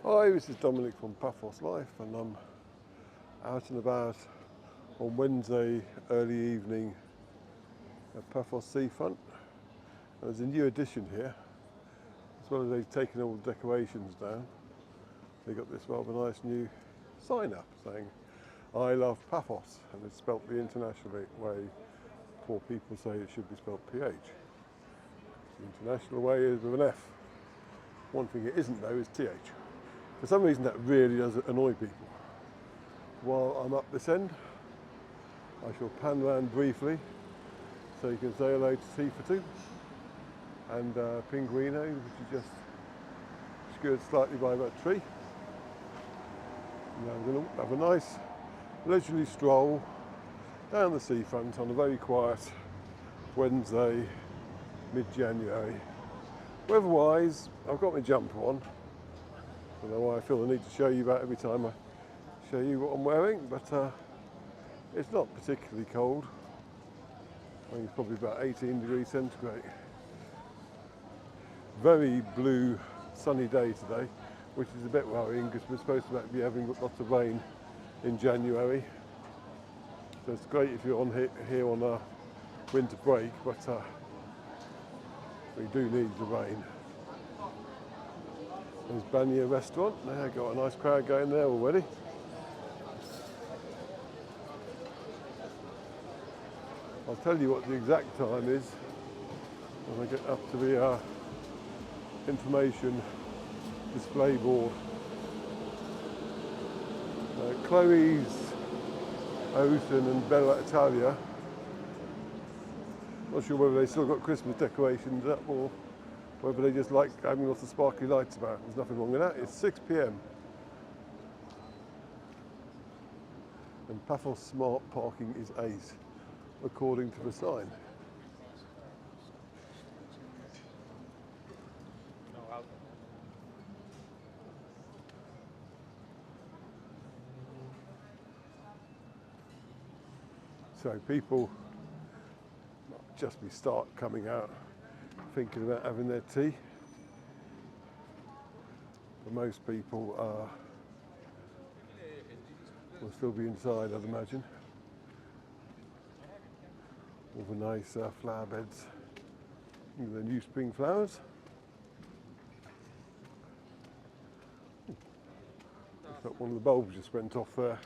Hi, this is Dominic from Paphos Life, and I'm out and about on Wednesday early evening at Paphos seafront. And there's a new addition here. As well as they've taken all the decorations down, they got this rather nice new sign up saying "I love Paphos," and it's spelt the international way. Poor people say it should be spelt PH. The international way is with an F. One thing it isn't though is TH. For some reason that really does annoy people. While I'm up this end, I shall pan round briefly so you can say hello to T for two and Pinguino, which is just obscured slightly by that tree. Now we're going to have a nice leisurely stroll down the seafront on a very quiet Wednesday, mid-January. Weather-wise, I've got my jumper on. I don't know why I feel the need to show you that every time I show you what I'm wearing, but it's not particularly cold. I think it's probably about 18 degrees centigrade. Very blue, sunny day today, which is a bit worrying because we're supposed to be having lots of rain in January. So it's great if you're on here on a winter break, but we do need the rain. There's Banya restaurant. There, got a nice crowd going there already. I'll tell you what the exact time is when I get up to the information display board. Chloe's, Ocean and Bella Italia. Not sure whether they still got Christmas decorations up or whether they just like having lots of sparkly lights about. There's nothing wrong with that. It's 6 p.m. and Paphos Smart Parking is 8, according to the sign. So people just start coming out thinking about having their tea. But most people will still be inside, I'd imagine. All the nice flower beds, the new spring flowers. Looks like one of the bulbs just went off there.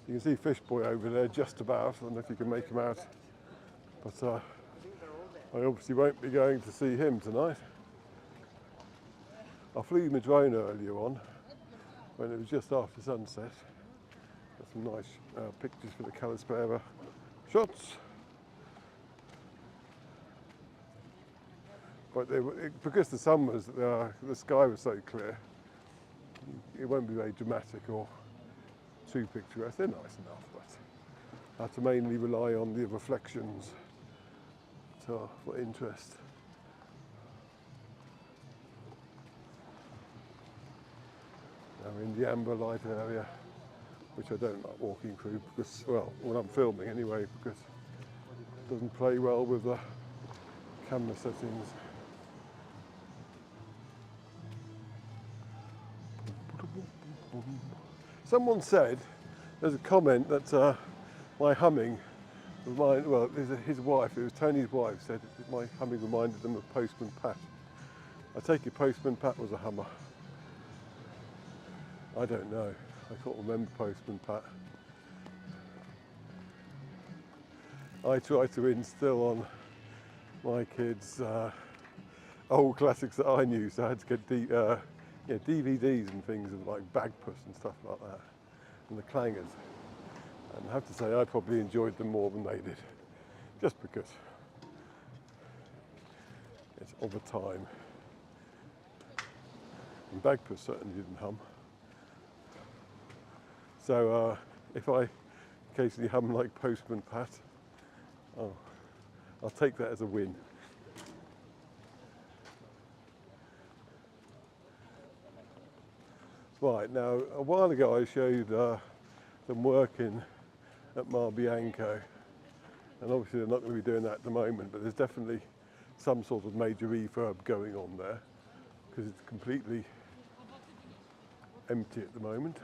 You can see Fish Boy over there just about. I don't know if you can make him out, but I obviously won't be going to see him tonight. I flew my drone earlier on when it was just after sunset. Got some nice pictures for the Calispera shots. But because the sun was, the sky was so clear, it won't be very dramatic or too picturesque. They're nice enough, but I have to mainly rely on the reflections for interest. Now we're in the amber light area, which I don't like walking through because, well, when I'm filming anyway, because it doesn't play well with the camera settings. Someone said, there's a comment that my humming reminded, well, his wife, it was Tony's wife, said my humming reminded them of Postman Pat. I take it Postman Pat was a hummer. I don't know. I can't remember Postman Pat. I try to instill on my kids old classics that I knew, so I had to get DVDs and things of like Bagpuss and stuff like that, and the Clangers. And I have to say I probably enjoyed them more than they did, just because it's of a time. And Bagpuss certainly didn't hum. So if I occasionally hum like Postman Pat, I'll take that as a win. Right, now a while ago I showed them working at Mar Bianco, and obviously they're not going to be doing that at the moment, but there's definitely some sort of major refurb going on there because it's completely empty at the moment.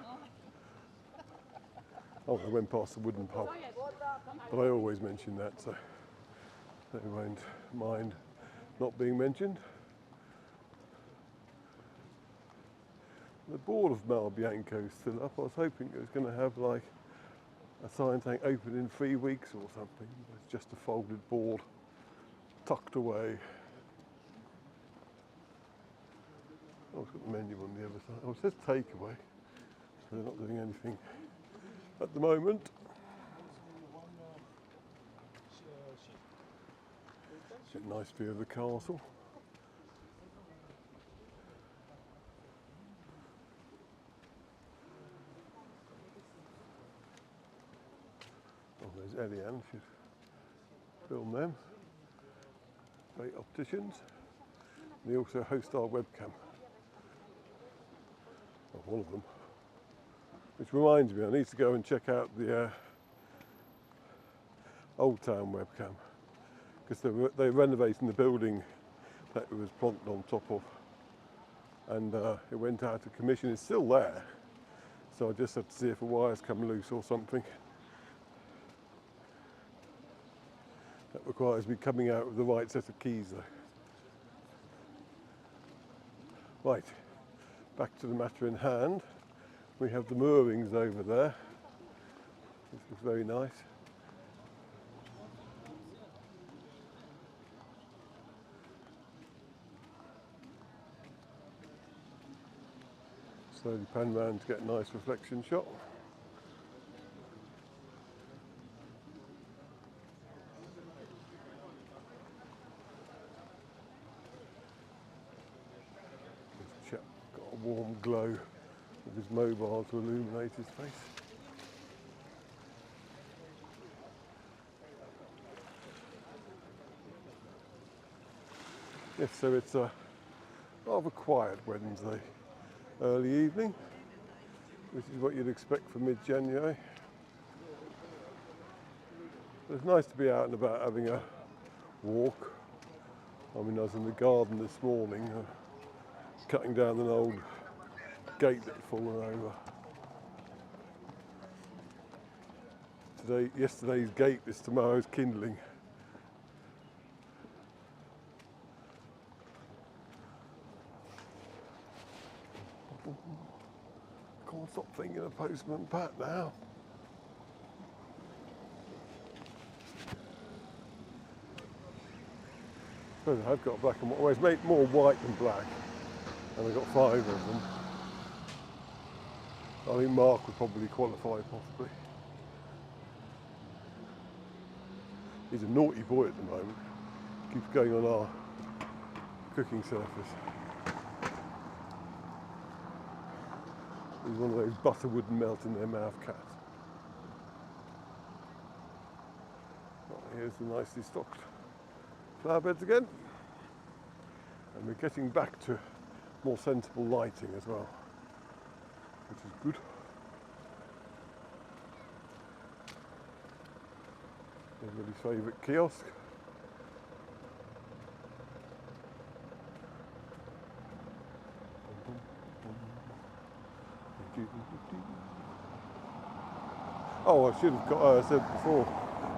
Oh, I went past the wooden pub, but I always mention that, so they won't mind not being mentioned. The board of Malbianco is still up. I was hoping it was going to have like a sign saying open in 3 weeks or something. It's just a folded board tucked away. Oh, it's got the menu on the other side. Oh, it says takeaway. So they're not doing anything at the moment. Get a nice view of the castle. Oh, there's Eliane. She's filmed them. Great opticians. They also host our webcam. Oh, one of them. Which reminds me, I need to go and check out the Old Town webcam, because they're renovating the building that it was plonked on top of, and it went out of commission. It's still there, so I just have to see if a wire's come loose or something. That requires me coming out with the right set of keys though. Right, back to the matter in hand. We have the moorings over there. This is very nice. Slowly pan round to get a nice reflection shot. This chap got a warm glow with his mobile to illuminate his face. Yes, so it's a rather quiet Wednesday early evening, which is what you'd expect for mid-January. It's nice to be out and about having a walk. I mean, I was in the garden this morning, cutting down an old gate that had fallen over. Yesterday's gate is tomorrow's kindling. Can't stop thinking of Postman Pat now. I suppose I've got black and white. Well, it's made more white than black, and I've got 5 of them. I think Mark would probably qualify, possibly. He's a naughty boy at the moment. Keeps going on our cooking surface. He's one of those butter wouldn't melt in their mouth cats. Right, here's the nicely stocked flower beds again. And we're getting back to more sensible lighting as well, which is good. Everybody's favourite kiosk. Oh, I should have said before,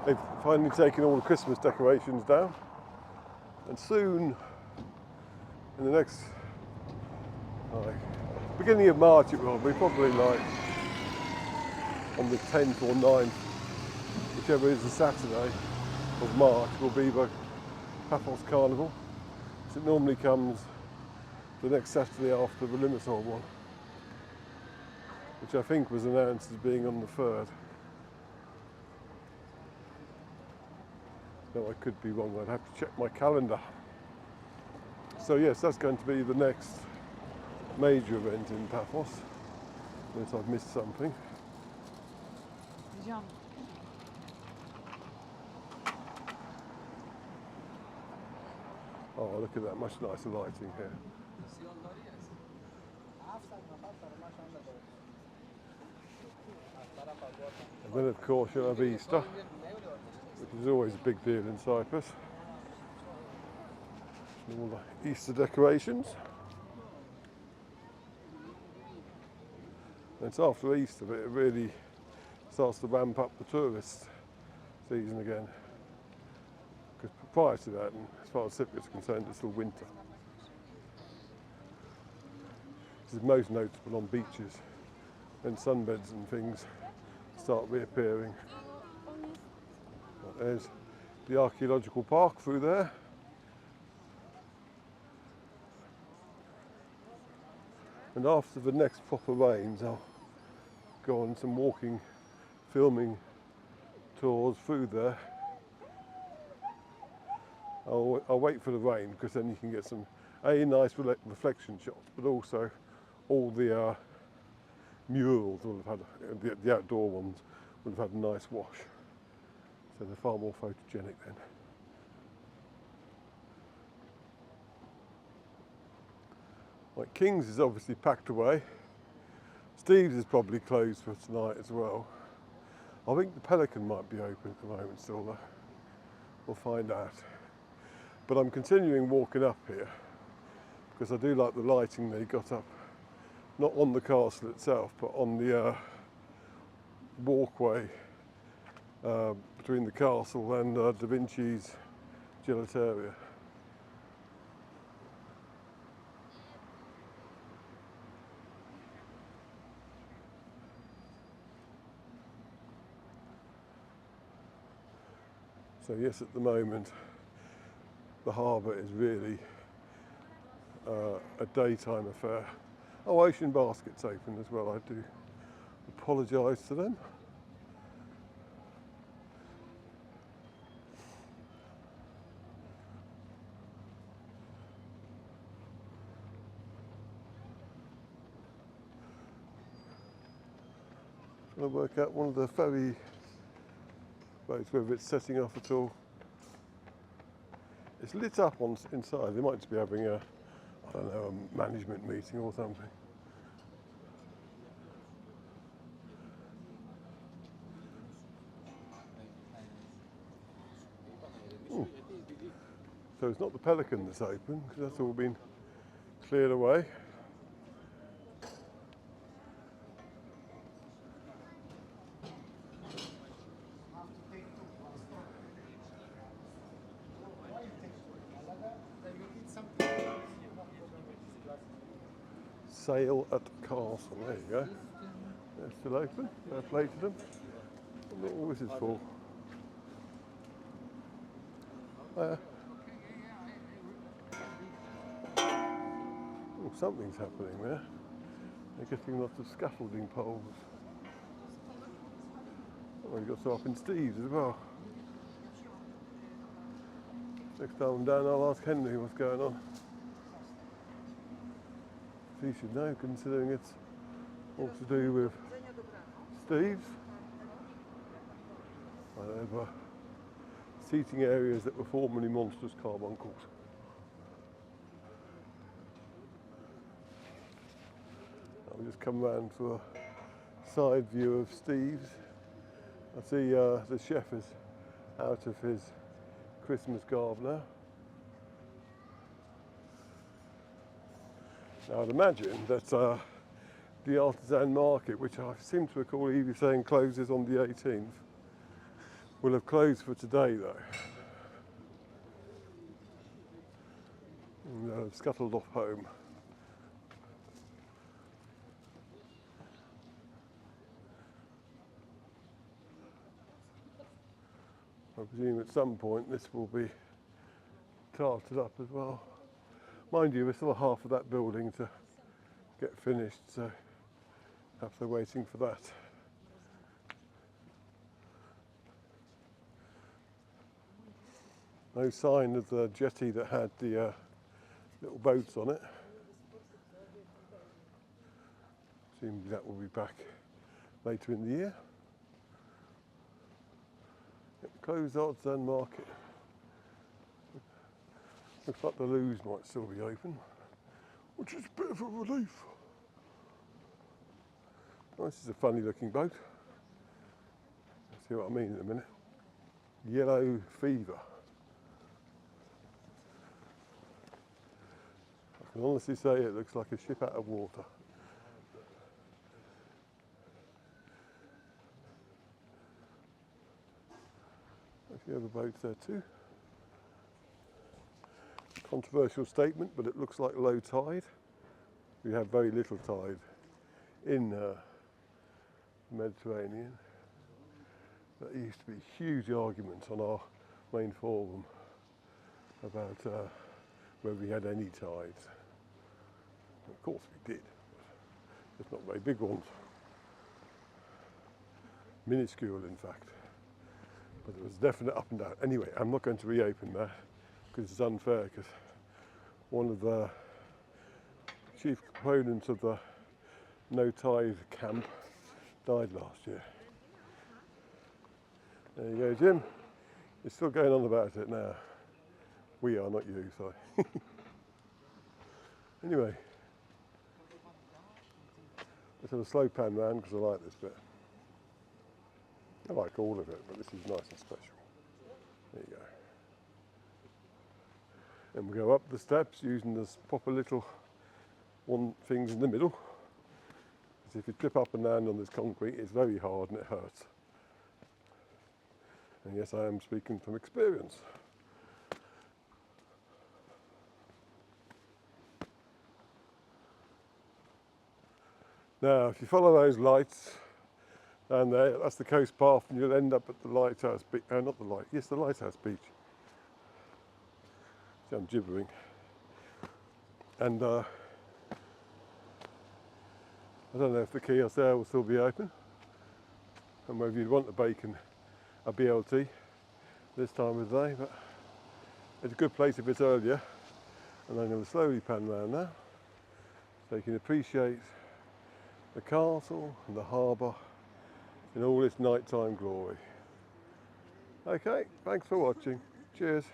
they've finally taken all the Christmas decorations down, and soon, in the next, beginning of March it will be, probably like on the 10th or 9th, whichever is the Saturday of March, will be the Paphos Carnival. So it normally comes the next Saturday after the Limassol one, which I think was announced as being on the 3rd. No, I could be wrong, I'd have to check my calendar. So yes, that's going to be the next major event in Paphos, unless I've missed something. Oh, look at that, much nicer lighting here. And then of course you'll have Easter, which is always a big deal in Cyprus. And all the Easter decorations. And it's after Easter that it really starts to ramp up the tourist season again. Because prior to that, and as far as Cypriot's concerned, it's still winter. This is most notable on beaches when sunbeds and things start reappearing. There's the archaeological park through there. And after the next proper rains, I'll go on some walking, filming tours through there. I'll wait for the rain because then you can get some nice reflection shots, but also all the murals will have had, the outdoor ones would have had a nice wash. So they're far more photogenic then. Right, King's is obviously packed away. Steve's is probably closed for tonight as well. I think the Pelican might be open at the moment still though. We'll find out. But I'm continuing walking up here because I do like the lighting they got up, not on the castle itself, but on the walkway between the castle and Da Vinci's gelateria. So yes, at the moment, the harbour is really a daytime affair. Oh, Ocean Basket's open as well. I do apologise to them. Trying to work out one of the ferry boats, whether it's setting off at all. It's lit up on inside. They might just be having a, I don't know, a management meeting or something. So it's not the Pelican that's open, because that's all been cleared away. Sail at Castle, there you go. They're still open, fair play to them. I wonder what this is for. Oh, something's happening there. They're getting lots of scaffolding poles. Oh, you've got some up in Steve's as well. Next time I'm down, I'll ask Henry what's going on. He should know, considering it's all to do with Steve's. Over seating areas that were formerly monstrous carbuncles. I'll just come round for a side view of Steve's. I see the chef is out of his Christmas garb now. Now I'd imagine that the artisan market, which I seem to recall Evie saying closes on the 18th, will have closed for today though. And, scuttled off home. I presume at some point this will be tarted up as well. Mind you, we're still half of that building to get finished, so perhaps they're waiting for that. No sign of the jetty that had the little boats on it. Seems that will be back later in the year. Closed artisan market. Looks like the loos might still be open, which is a bit of a relief. Oh, this is a funny looking boat. See what I mean in a minute. Yellow fever. I can honestly say it looks like a ship out of water. few other boats there too. Controversial statement, but it looks like low tide. We have very little tide in the Mediterranean. There used to be huge arguments on our main forum about whether we had any tides. Of course we did, but just not very big ones. Minuscule, in fact. But there was definite up and down. Anyway, I'm not going to reopen that because it's unfair, because one of the chief components of the no tide camp died last year. There you go, Jim. You're still going on about it now. We are, not you, sorry. Anyway, let's have a slow pan round because I like this bit. I like all of it, but this is nice and special. There you go. And we go up the steps using this proper little one things in the middle. Because if you trip up and down on this concrete, it's very hard and it hurts. And yes, I am speaking from experience. Now, if you follow those lights down there, that's the coast path, and you'll end up at the lighthouse beach. Not the light. Yes, the lighthouse beach. See, I'm gibbering. And I don't know if the kiosk there will still be open, and whether you'd want to bake a BLT this time of the day, but it's a good place if it's earlier. And I'm going to slowly pan round now, so you can appreciate the castle and the harbour in all its nighttime glory. Okay, thanks for watching. Cheers.